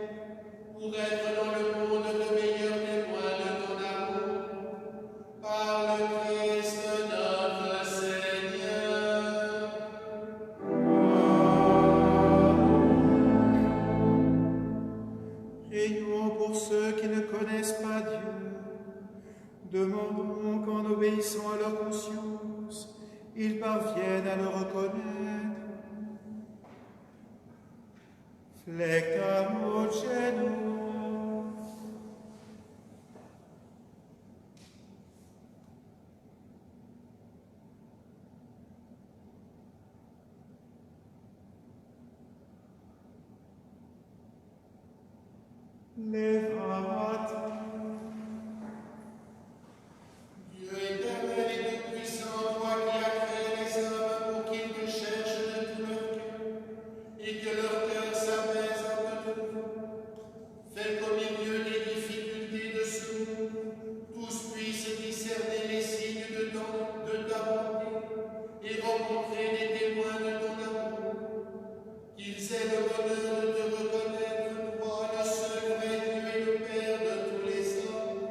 pour être dans le monde de meilleurs témoins de ton amour. Par le Christ notre Seigneur. Prions pour ceux qui ne connaissent pas Dieu. Demandons qu'en obéissant à leur conscience, ils parviennent à le reconnaître. Flecta Mogenum. Levate. Dieu éternel et tout-puissant, toi qui as créé les hommes pour qu'ils te cherchent de tout leur cœur, et que leur cœur s'apaise en peu de temps, fais qu'au milieu des difficultés de ce monde, tous puissent discerner les signes de ta bonté et rencontrer les témoins de ton amour, qu'ils aient le bonheur de te reconnaître, toi, le seul vrai Dieu et le Père de tous les hommes,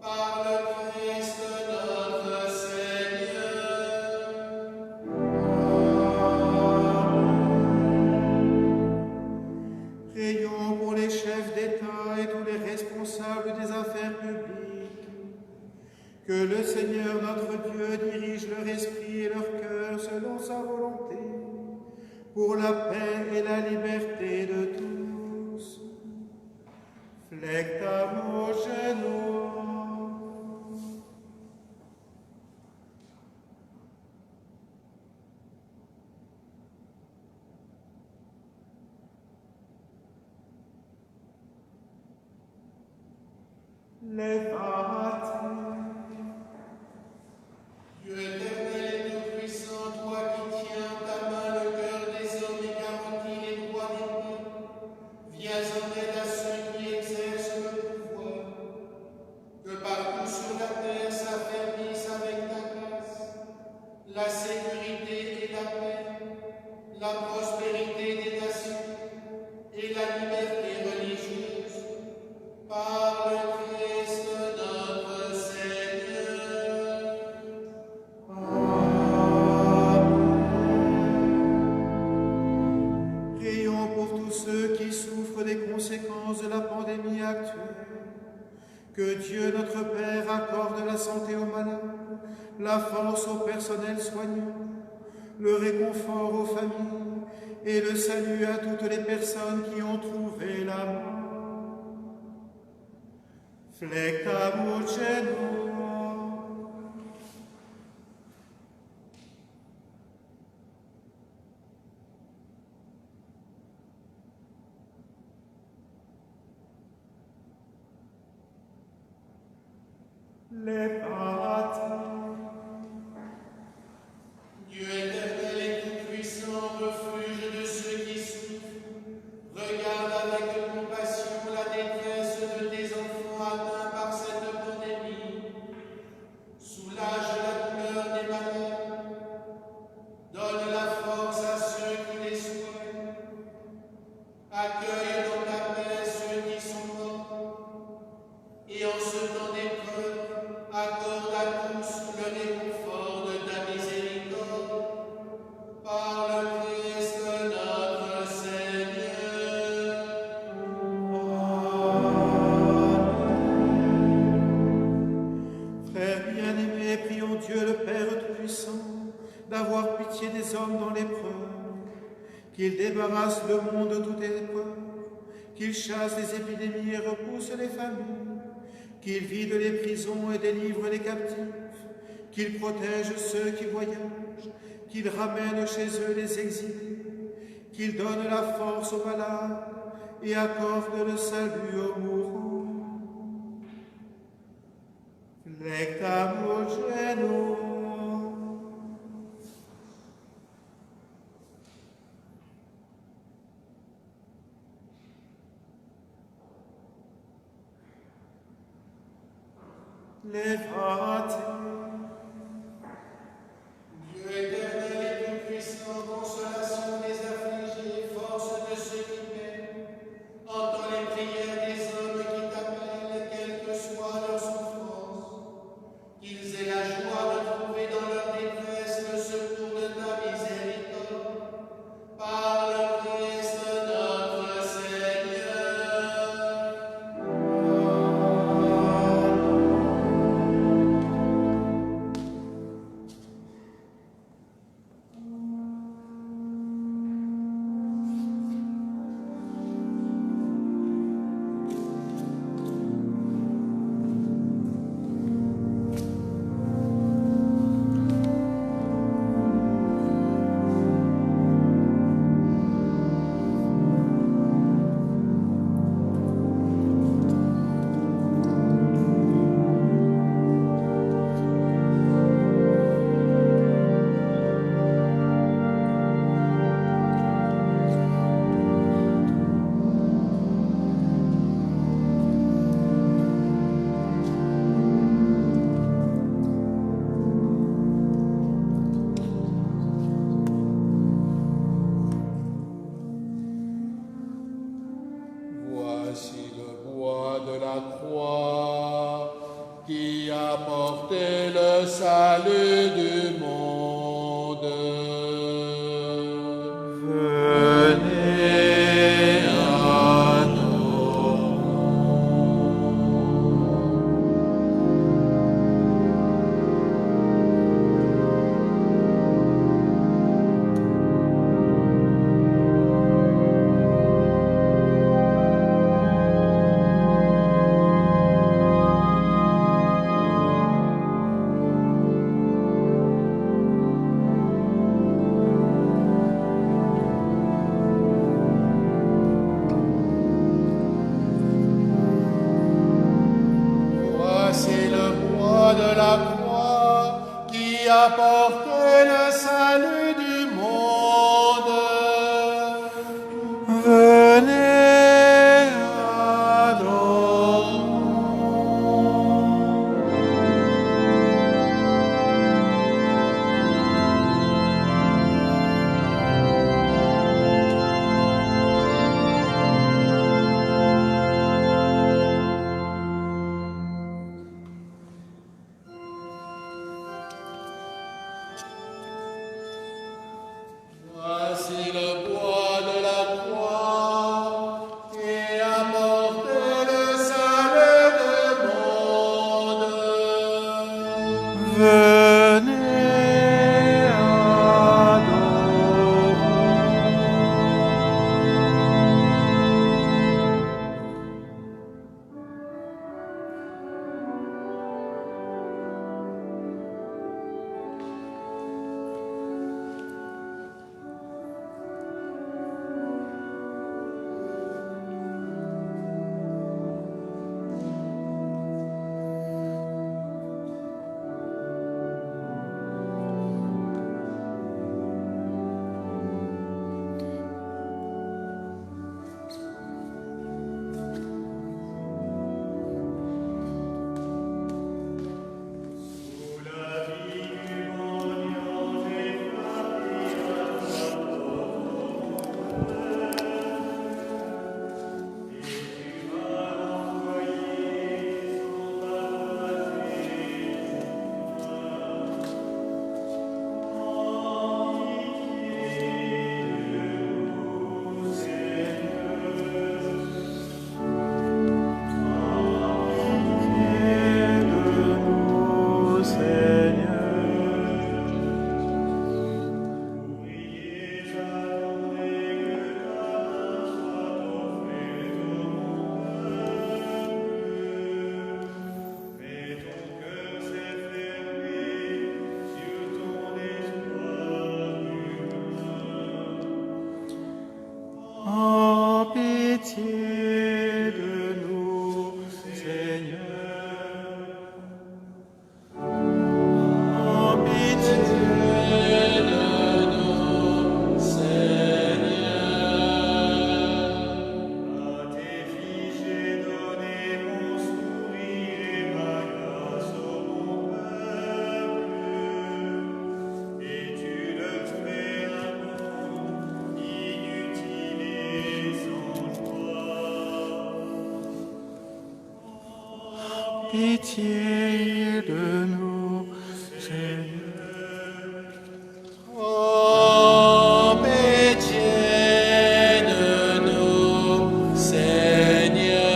par le Christ notre Seigneur. Prions pour les chefs d'État et tous les responsables des affaires publiques. Que le Seigneur notre Dieu dirige leur esprit et leur cœur selon sa volonté, pour la paix et la liberté de tous. Flecta Mogenum. Dieu éternel et tout-puissant, toi qui tiens en ta main le cœur des hommes et garantis les droits des peuples, viens en aide à ceux qui exercent le pouvoir. Que partout sur la terre s'affermissent avec ta grâce la sécurité et la paix, la prospérité des nations et la liberté religieuse, par le Christ notre Seigneur. Prions pour tous ceux qui souffrent des conséquences de la pandémie actuelle. Que Dieu notre Père accorde la santé aux malades, la force au personnel soignant, le réconfort aux familles et le salut à toutes les personnes qui ont trouvé la mort. Flecamugeno. Levate. Dieu éternel et tout-puissant, refuge de ceux qui souffrent, regarde avec compassion la détresse de tes enfants atteints par cette pandémie. Soulage la douleur des malades. Donne la force à ceux qui les soignent. Accueille dans ta paix ceux qui sont morts. Et en ce temps d'épreuve, accorde à tous le réconfort de ta miséricorde. Par le Christ notre Seigneur. Frères bien-aimés, prions Dieu le Père Tout-Puissant d'avoir pitié des hommes dans l'épreuve, qu'il débarrasse le monde de toute épreuve, qu'il chasse les épidémies et repousse les famines, qu'il vide les prisons et délivre les captifs, qu'il protège ceux qui voyagent, qu'il ramène chez eux les exilés, qu'il donne la force aux malades et accorde le salut aux mourants. Flecamugeno. Levate. Dieu éternel et tout-puissant, consolation des affligés, force de ceux qui peinent, entends les prières des hommes qui t'appellent, quelle que soit leur souffrance, qu'ils aient la joie de trouver dans leur détresse le secours de ta miséricorde, par le Christ notre Seigneur. Voici le bois de la croix qui a porté le salut du monde. Venez à nous. pitié de nous, Seigneur. Oh, pitié de nous, Seigneur.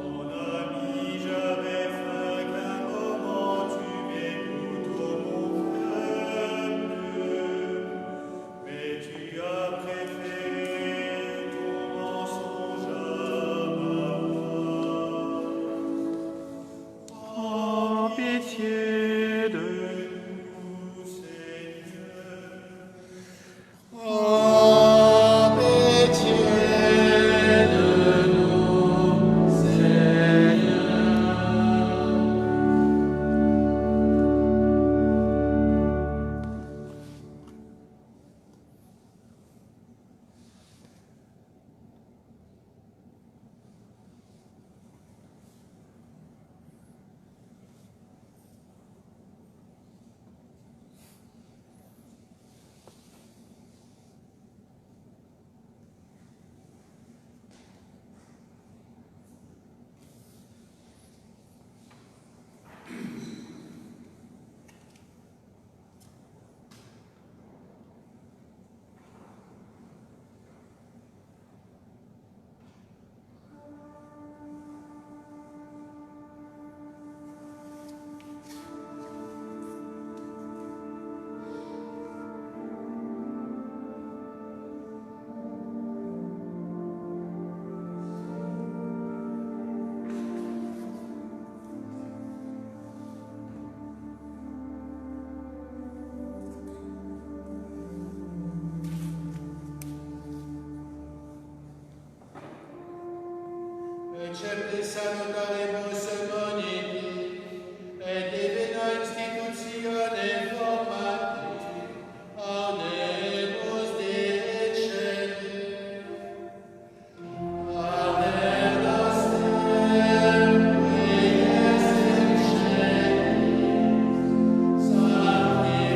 Mon ami, j'avais faim qu'un moment tu m'écoutes, mon peuple, mais tu as préféré ton mensonge à ma voix. Oh, pitié de Nous, Seigneur, Oh, pitié de nous, Seigneur. Accepte salutaremos moniti, et divina institutione formati, audemus dicere. Adeus Deum, qui es in celis, sanctificetur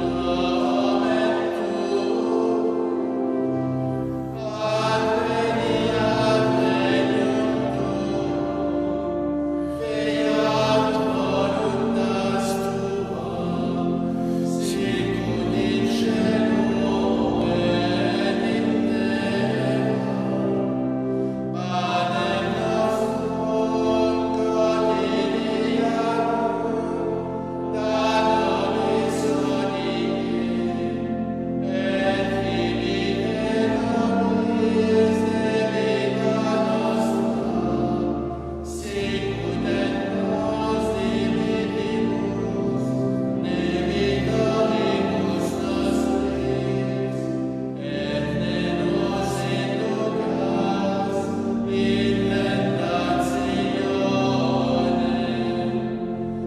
nomen tuum, adveniat regnum tuum, fiat voluntas tua, sicut in cielo et in terra. Panem nostrum quotidianum da nobis hodie, et dimitte nobis debita nostra, sicut et nos dimittimus debitoribus nostris, et ne nos inducas in tentationem,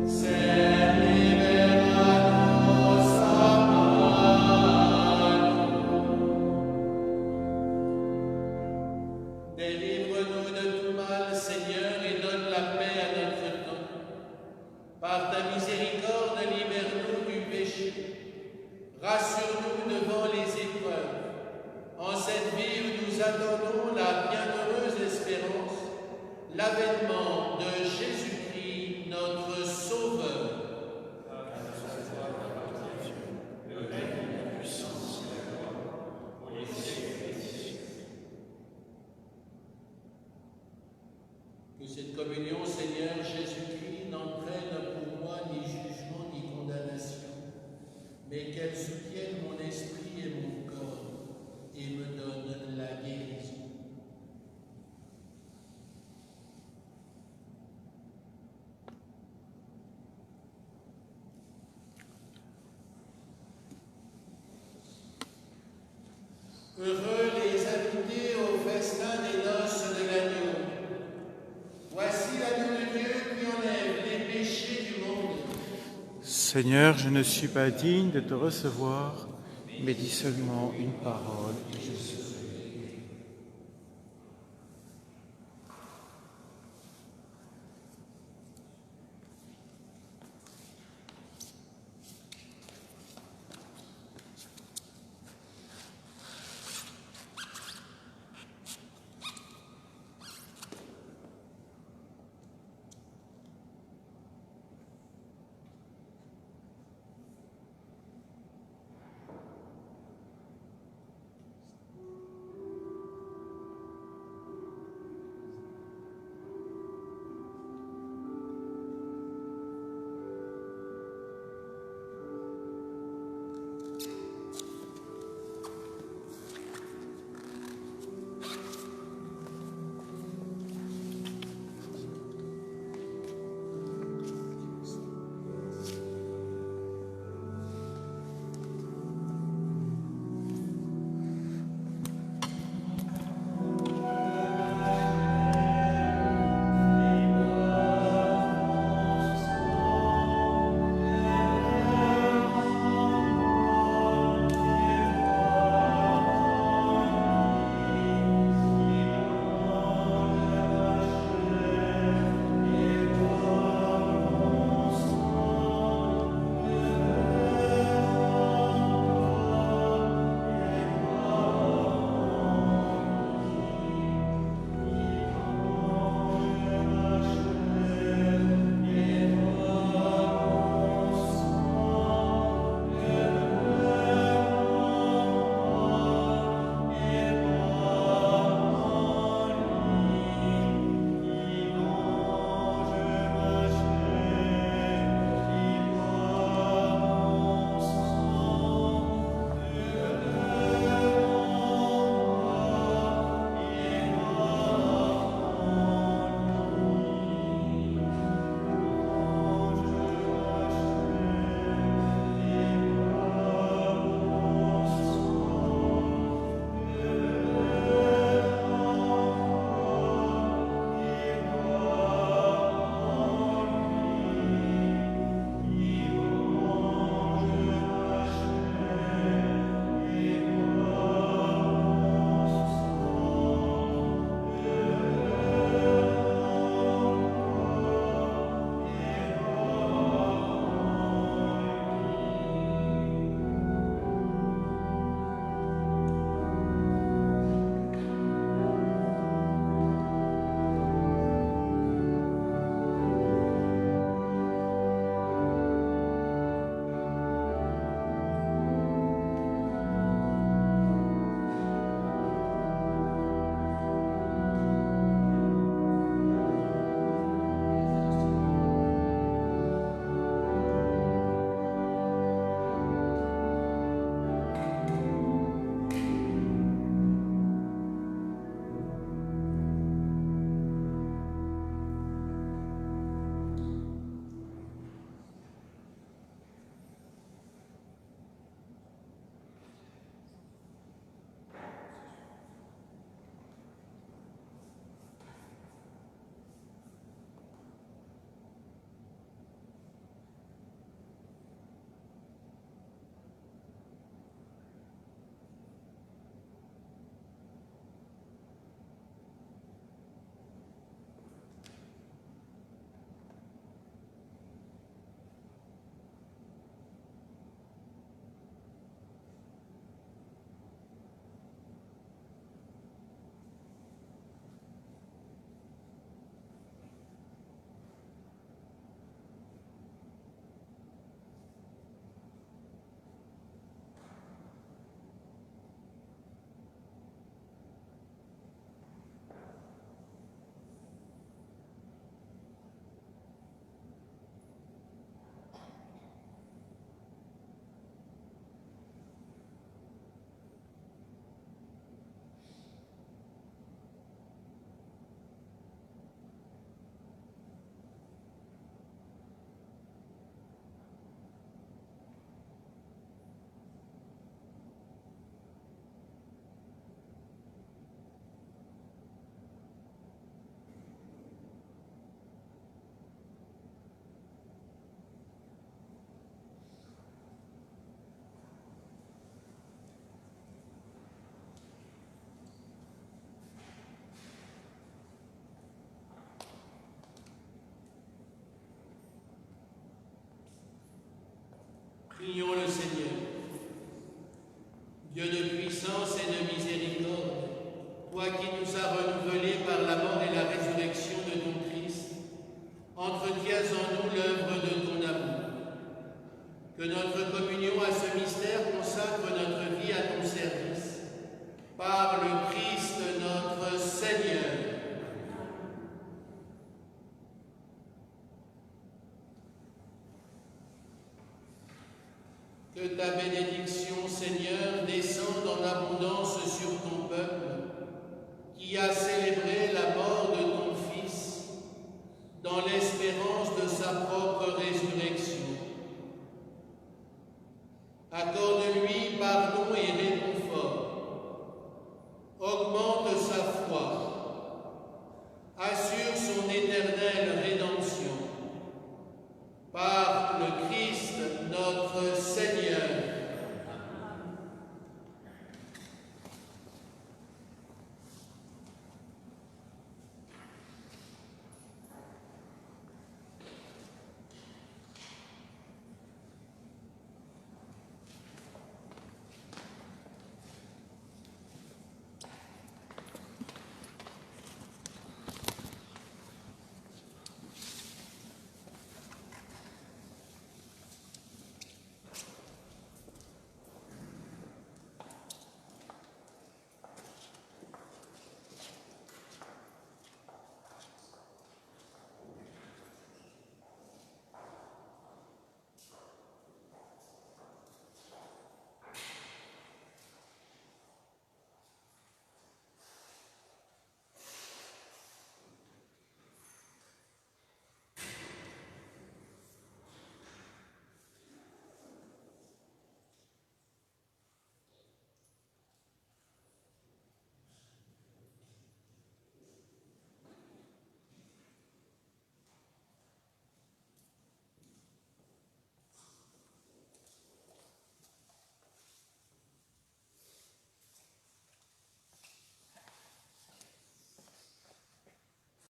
sed libera nos a malo. Délivre-nous de tout mal, Seigneur, et donne la paix à notre temps. Par ta miséricorde, libère-nous du péché. Rassure-nous devant les épreuves. En cette vie où nous attendons la bienheureuse espérance, l'avènement de Jésus-Christ, notre Sauveur. Que cette communion, Seigneur Jésus-Christ, n'entraîne pour moi ni jugement ni condamnation, mais qu'elle soutienne mon esprit et mon corps et me donne la guérison. Heureux les invités au festin des noces de l'agneau. Voici l'agneau de Dieu qui enlève les péchés du monde. Seigneur, je ne suis pas digne de te recevoir, mais dis seulement une parole et je serai. Dieu de puissance et de miséricorde, toi qui nous as renouvelés par la mort et la résurrection de ton Christ, entretiens en nous l'œuvre de ton amour. Que notre communion à ce mystère consacre notre vie à ton service, par le Christ notre Seigneur. Que ta bénédiction